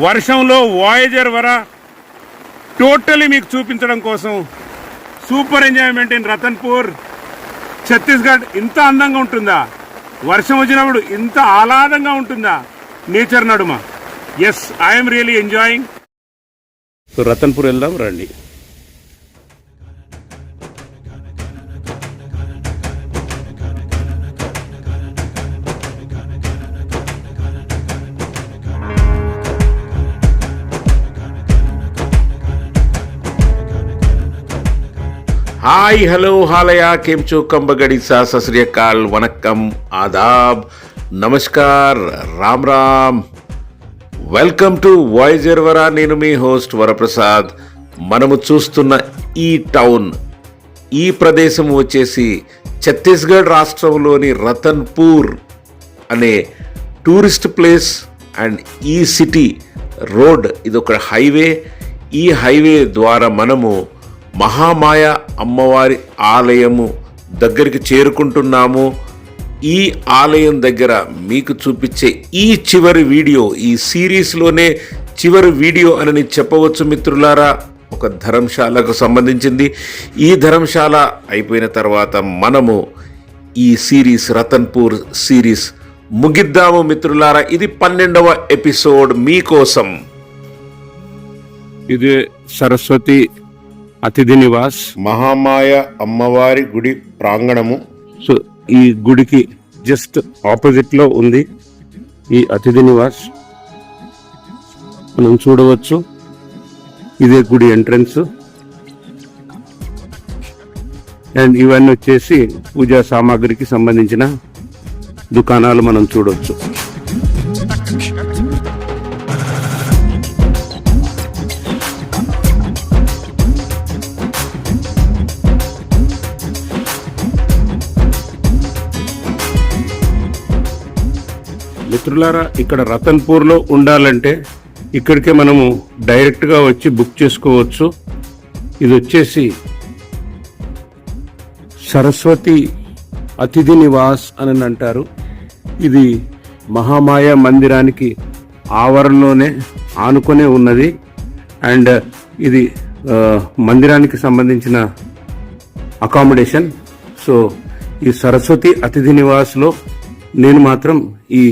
వర్షంలో వాయేజర్ వర టోటలీ మీకు చూపించడం కోసం super enjoyment in Ratanpur Chhattisgarh. ఇంత అందంగా ఉంటుందా? వర్షం వచ్చినప్పుడు ఇంత ఆహ్లాదంగా ఉంటుందా నేచర్ నడుమ? Yes, I'm really enjoying. So Ratanpur వెళ్దాం రండి. హాయ్, హలో, హాలయ, కేమ్ చో, కంబగడి సా, సత్ శ్రీ అకాల్, వనక్కం, ఆదాబ్, నమస్కార్, Ram Ram. Welcome to Voyager Vara. నేను మీ హోస్ట్ వరప్రసాద్. మనము చూస్తున్న ఈ టౌన్, ఈ ప్రదేశం వచ్చేసి ఛత్తీస్గఢ్ రాష్ట్రంలోని రతన్పూర్ అనే టూరిస్ట్ ప్లేస్. అండ్ ఈ సిటీ రోడ్ ఇది ఒక హైవే. ఈ హైవే ద్వారా మనము మహామాయ అమ్మవారి ఆలయము దగ్గరికి చేరుకుంటున్నాము. ఈ ఆలయం దగ్గర మీకు చూపించే ఈ చివరి వీడియో, ఈ సిరీస్లోనే చివరి వీడియో అని చెప్పవచ్చు మిత్రులారా. ఒక ధర్మశాలకు సంబంధించింది. ఈ ధర్మశాల అయిపోయిన తర్వాత మనము ఈ సిరీస్, రతన్పూర్ సిరీస్ ముగిద్దాము మిత్రులారా. ఇది 12వ ఎపిసోడ్ మీకోసం. ఇది సరస్వతి అతిథి నివాస్, మహామాయ అమ్మవారి గుడి ప్రాంగణము. సో ఈ గుడికి జస్ట్ ఆపోజిట్ లో ఉంది ఈ అతిథి నివాస్. మనం చూడవచ్చు, ఇదే గుడి ఎంట్రన్స్. అండ్ ఇవన్నీ వచ్చేసి పూజా సామాగ్రికి సంబంధించిన దుకాణాలు మనం చూడవచ్చు. మిత్రులారా, ఇక్కడ రతన్పూర్లో ఉండాలంటే ఇక్కడికే మనము డైరెక్ట్గా వచ్చి బుక్ చేసుకోవచ్చు. ఇది వచ్చేసి సరస్వతి అతిథి నివాస్ అని అంటారు. ఇది మహామాయ మందిరానికి ఆవరణలోనే ఆనుకొనే ఉన్నది. అండ్ ఇది మందిరానికి సంబంధించిన అకామిడేషన్. సో ఈ సరస్వతి అతిథి నివాస్లో నేను మాత్రం ఈ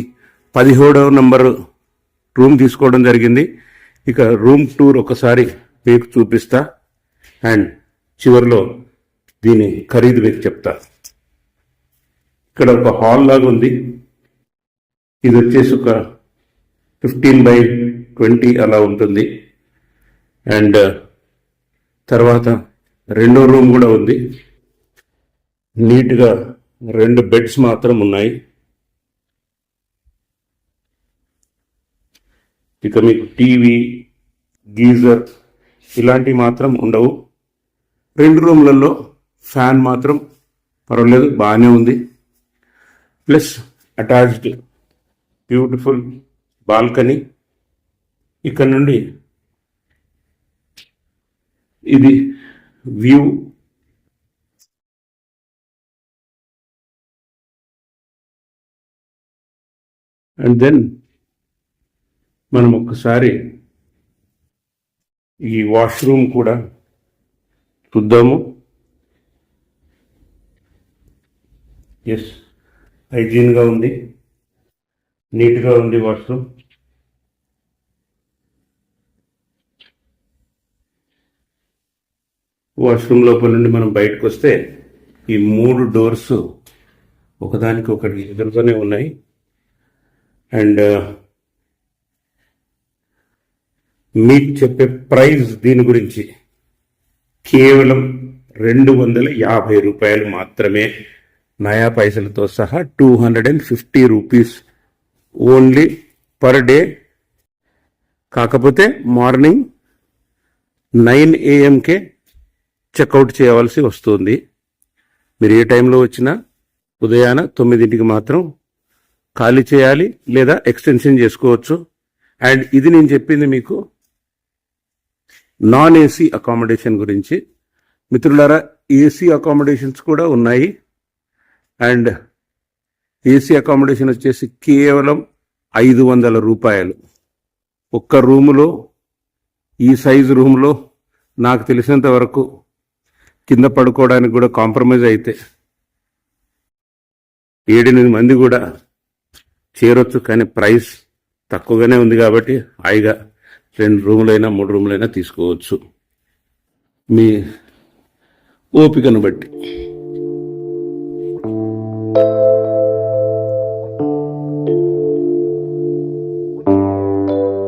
17వ నంబర్ రూమ్ తీసుకోవడం జరిగింది. ఇక రూమ్ టూర్ ఒకసారి మీకు చూపిస్తా. అండ్ చివరిలో దీని ఖరీదు మీకు చెప్తా. ఇక్కడ ఒక హాల్ లాగా ఉంది. ఇది వచ్చేసి ఒక 15x20 అలా ఉంటుంది. అండ్ తర్వాత రెండో రూమ్ కూడా ఉంది. నీట్గా 2 బెడ్స్ మాత్రం ఉన్నాయి. ఇక మీకు టీవీ, గీజర్ ఇలాంటివి మాత్రం ఉండవు. 2 రూమ్లలో ఫ్యాన్ మాత్రం పర్వాలేదు, బాగానే ఉంది. Plus attached beautiful balcony. ఇక్కడ నుండి ఇది వ్యూ. అండ్ దెన్ మనం ఒక్కసారి ఈ వాష్రూమ్ కూడా చూద్దాము. ఎస్, హైజీన్గా ఉంది, నీట్గా ఉంది వాష్రూమ్. వాష్రూమ్ లోపల నుండి మనం బయటకు వస్తే ఈ 3 డోర్స్ ఒకదానికి ఒకటి ఎదురుగానే ఉన్నాయి. అండ్ మీకు చెప్పే ప్రైస్ దీని గురించి కేవలం 250 రూపాయలు మాత్రమే, నయా పైసలతో సహా 250 రూపీస్ ఓన్లీ పర్ డే. కాకపోతే మార్నింగ్ 9 AM చెక్అవుట్ చేయవలసి వస్తుంది. మీరు ఏ టైంలో వచ్చినా ఉదయాన 9ంటికి మాత్రం ఖాళీ చేయాలి, లేదా ఎక్స్టెన్షన్ చేసుకోవచ్చు. అండ్ ఇది నేను చెప్పింది మీకు నాన్ ఏసీ అకామిడేషన్ గురించి. మిత్రులారా, ఏసీ అకామిడేషన్స్ కూడా ఉన్నాయి. అండ్ ఏసీ అకామిడేషన్ వచ్చేసి కేవలం 500 రూపాయలు. ఒక్క రూములో, ఈ సైజు రూమ్లో నాకు తెలిసినంత వరకు కింద పడుకోవడానికి కూడా కాంప్రమైజ్ అయితే 7-8 మంది కూడా చేరొచ్చు. కానీ ప్రైస్ తక్కువగానే ఉంది కాబట్టి హాయిగా 2 రూములైనా 3 రూములైనా తీసుకోవచ్చు మీ ఓపికను బట్టి.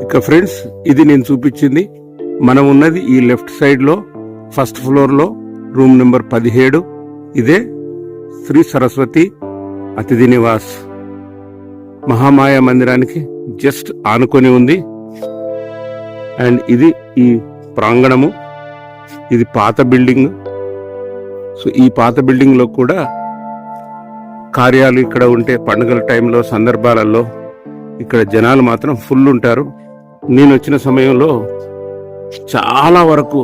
ఇక ఫ్రెండ్స్, ఇది నేను చూపించింది. మనం ఉన్నది ఈ లెఫ్ట్ సైడ్లో ఫస్ట్ ఫ్లోర్లో రూమ్ నెంబర్ 17. ఇదే శ్రీ సరస్వతి అతిథి నివాస్ మహామాయ మందిరానికి జస్ట్ ఆనుకొని ఉంది. అండ్ ఇది ఈ ప్రాంగణము. ఇది పాత బిల్డింగ్. సో ఈ పాత బిల్డింగ్ లో కూడా కార్యాలు ఇక్కడ ఉంటే పండుగల టైంలో సందర్భాలలో ఇక్కడ జనాలు మాత్రం ఫుల్ ఉంటారు. నేను వచ్చిన సమయంలో చాలా వరకు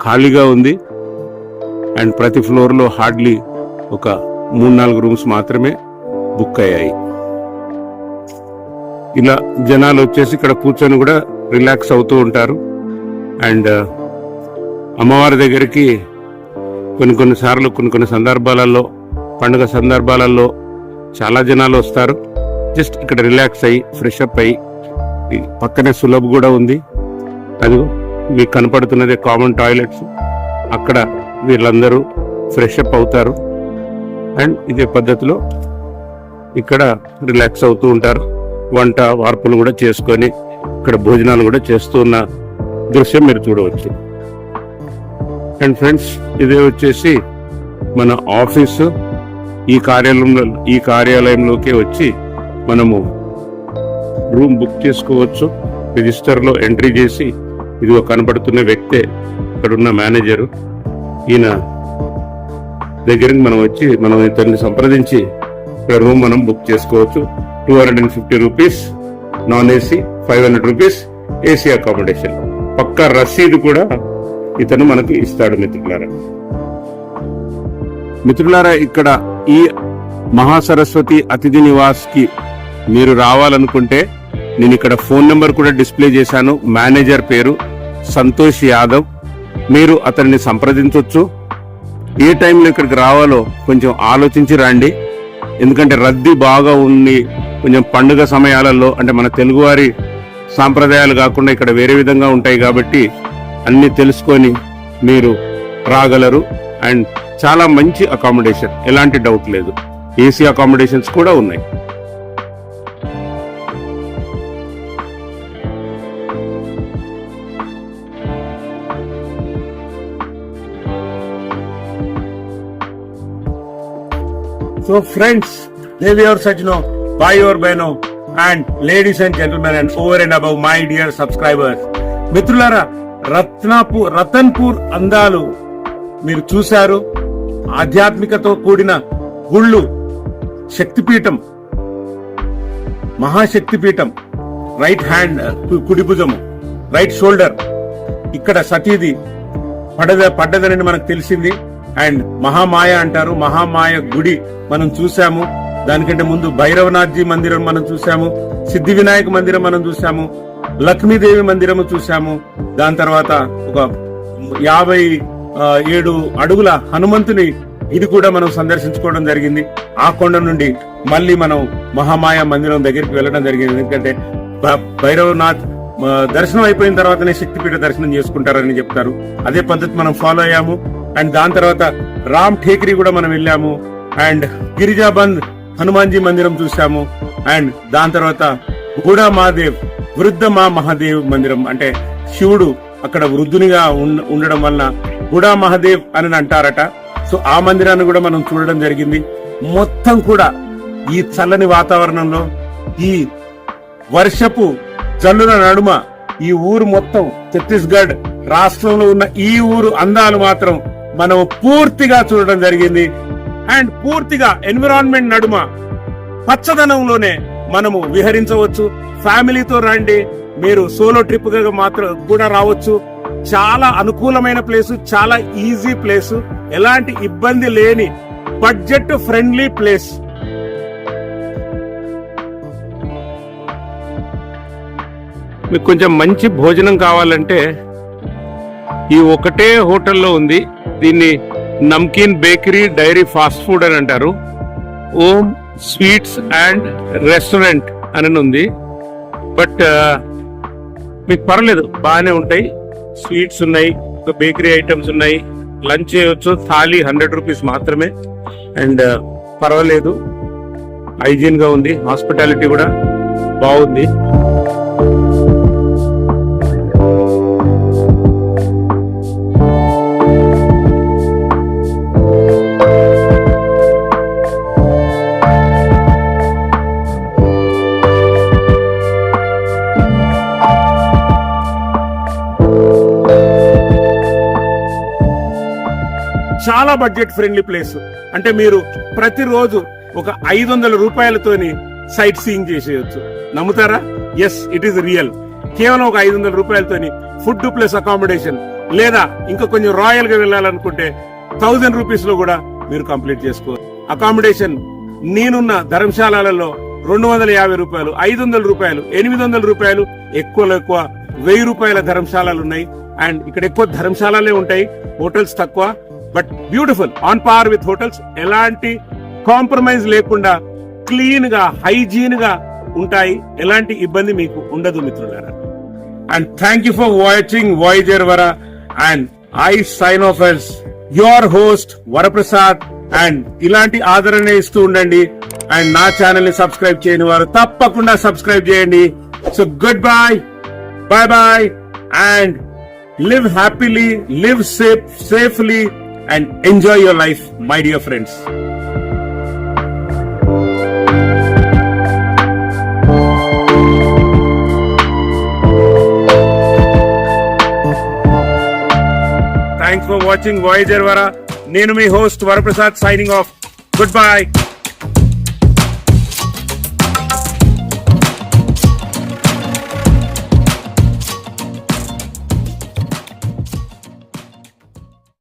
ఖాళీగా ఉంది. అండ్ ప్రతి ఫ్లోర్లో హార్డ్లీ ఒక 3-4 రూమ్స్ మాత్రమే బుక్ అయ్యాయి. ఇలా జనాలు వచ్చేసి ఇక్కడ కూర్చొని కూడా రిలాక్స్ అవుతూ ఉంటారు. అండ్ అమ్మవారి దగ్గరికి కొన్నిసార్లు కొన్ని సందర్భాలలో, పండుగ సందర్భాలలో చాలా జనాలు వస్తారు. జస్ట్ ఇక్కడ రిలాక్స్ అయ్యి ఫ్రెష్ అప్ అయ్యి, పక్కనే సులభ్ కూడా ఉంది. అది మీకు కనపడుతున్నదే కామన్ టాయిలెట్స్. అక్కడ వీళ్ళందరూ ఫ్రెష్ అప్ అవుతారు. అండ్ ఇదే పద్ధతిలో ఇక్కడ రిలాక్స్ అవుతూ ఉంటారు. వంట వార్పులు కూడా చేసుకొని ఇక్కడ భోజనాలు కూడా చేస్తున్న దృశ్యం మీరు చూడవచ్చు. అండ్ ఫ్రెండ్స్, ఇదే వచ్చేసి మన ఆఫీసు. ఈ కార్యాలయంలోకి వచ్చి మనము రూమ్ బుక్ చేసుకోవచ్చు. రిజిస్టర్లో ఎంట్రీ చేసి, ఇదిగో కనబడుతున్న వ్యక్తే ఇక్కడున్న మేనేజరు. ఈయన దగ్గరికి మనం వచ్చి మనం ఇతన్ని సంప్రదించి ఇక్కడ రూమ్ మనం బుక్ చేసుకోవచ్చు. 250 rupees non AC, 500 rupees AC accommodation. పక్కా రసీదు కూడా ఇతను మనకు ఇస్తాడు. మిత్రులారా, ఇక్కడ ఈ మహాసరస్వతి అతిథి నివాస్ కి మీరు రావాలనుకుంటే నేను ఇక్కడ ఫోన్ నెంబర్ కూడా డిస్ప్లే చేశాను. మేనేజర్ పేరు సంతోష్ యాదవ్. మీరు అతన్ని సంప్రదించవచ్చు. ఏ టైంలో ఇక్కడికి రావాలో కొంచెం ఆలోచించి రండి. ఎందుకంటే రద్దీ బాగా ఉంది. కొంచెం పండుగ సమయాలలో, అంటే మన తెలుగువారి సాంప్రదాయాలు కాకుండా ఇక్కడ వేరే విధంగా ఉంటాయి కాబట్టి అన్ని తెలుసుకొని మీరు రాగలరు. అండ్ చాలా మంచి అకామిడేషన్, ఎలాంటి డౌట్ లేదు. ఏసీ అకామిడేషన్స్ కూడా ఉన్నాయి. So friends, Devi or Sajno, Bhai or Beno, and ladies and gentlemen, and over and above my dear subscribers, మిత్రులారా, రతన్పూర్ అందాలు మీరు చూశారు. ఆధ్యాత్మికతో కూడిన గుళ్ళు, శక్తిపీఠం, మహాశక్తిపీఠం. రైట్ హ్యాండ్, కుడి భుజము, రైట్ షోల్డర్ ఇక్కడ సతీది పడ్డదనని మనకు తెలిసింది. అండ్ మహామాయ అంటారు. మహామాయ గుడి మనం చూసాము. దానికంటే ముందు భైరవనాథ్జీ మందిరం మనం చూసాము. సిద్ధి వినాయక మందిరం మనం చూసాము. లక్ష్మీదేవి మందిరము చూసాము. దాని తర్వాత ఒక 57 అడుగుల హనుమంతుని ఇది కూడా మనం సందర్శించుకోవడం జరిగింది. ఆ కొండ నుండి మళ్ళీ మనం మహామాయ మందిరం దగ్గరికి వెళ్ళడం జరిగింది. ఎందుకంటే భైరవనాథ్ దర్శనం అయిపోయిన తర్వాతనే శక్తిపీఠ దర్శనం చేసుకుంటారని చెప్తారు. అదే పద్ధతి మనం ఫాలో అయ్యాము. అండ్ దాని తర్వాత రామ్ ఠేకరీ కూడా మనం వెళ్ళాము. అండ్ గిరిజాబంద్ హనుమాన్జీ మందిరం చూసాము. అండ్ దాని తర్వాత గూడా మహాదేవ్, వృద్ధ మహాదేవ్ మందిరం, అంటే శివుడు అక్కడ వృద్ధునిగా ఉండడం వలన గూడా మహాదేవ్ అని అంటారట. సో ఆ మందిరాన్ని కూడా మనం చూడడం జరిగింది. మొత్తం కూడా ఈ చల్లని వాతావరణంలో, ఈ వర్షపు జల్లుల నడుమ ఈ ఊరు మొత్తం, ఛత్తీస్గఢ్ రాష్ట్రంలో ఉన్న ఈ ఊరు అందాలు మాత్రం మనం పూర్తిగా చూడడం జరిగింది. అండ్ పూర్తిగా ఎన్విరాన్మెంట్ నడుమ పచ్చదనంలోనే మనము విహరించవచ్చు. ఫ్యామిలీతో రండి, మీరు సోలో ట్రిప్ గా మాత్రం కూడా రావచ్చు. చాలా అనుకూలమైన ప్లేసు, చాలా ఈజీ ప్లేసు, ఎలాంటి ఇబ్బంది లేని బడ్జెట్ ఫ్రెండ్లీ ప్లేస్. మీకు కొంచెం మంచి భోజనం కావాలంటే ఈ ఒకటే హోటల్లో ఉంది. దీన్ని Namkeen bakery dairy fast food అని అంటారు. ఓమ్ స్వీట్స్ అండ్ రెస్టారెంట్ అని ఉంది. బట్ మీకు పర్లేదు, బాగానే ఉంటాయి. స్వీట్స్ ఉన్నాయి, బేకరీ ఐటమ్స్ ఉన్నాయి. లంచ్ చేయవచ్చు. థాలీ 100 రూపీస్ మాత్రమే. అండ్ పర్వాలేదు, హైజీన్ గా ఉంది. హాస్పిటాలిటీ కూడా బాగుంది. చాలా బడ్జెట్ ఫ్రెండ్లీ ప్లేస్. అంటే మీరు ప్రతిరోజు ఒక 500 రూపాయలతోని సైట్ సీయింగ్ చేసేయచ్చు. నమ్ముతారా? Yes, it is real. కేవలం ఒక 500 రూపాయలతోని ఫుడ్ ప్లస్ అకామిడేషన్, లేదా ఇంకా కొంచెం రాయల్ గా వెళ్ళాలనుకుంటే 1000 రూపీస్ లో కూడా మీరు కంప్లీట్ చేసుకోవచ్చు. అకామిడేషన్ నేనున్న ధర్మశాలలో 250 రూపాయలు, 500 రూపాయలు, 800 రూపాయలు, ఎక్కువలో ఎక్కువ 1000 రూపాయల ధర్మశాలలు ఉన్నాయి. అండ్ ఇక్కడ ఎక్కువ ధర్మశాలలే ఉంటాయి, హోటల్స్ తక్కువ. But beautiful, on par with hotels. ఎలాంటి కాంప్రమైజ్ లేకుండా క్లీన్ గా, హైజీన్ గా ఉంటాయి. ఎలాంటి ఇబ్బంది మీకు ఉండదు మిత్రులారా. And thank you for watching Voyager Vara. And I sign off as your host Varaprasad. And ఇలాంటి ఆదరణ ఇస్తూ ఉండండి. అండ్ నా ఛానల్ ని సబ్స్క్రైబ్ చేయని వారు తప్పకుండా సబ్స్క్రైబ్ చేయండి. So goodbye, bye bye, and live happily, live safely, and enjoy your life, my dear friends. Thanks for watching Voyager Vara. Nenu mi host Varaprasad signing off. Goodbye.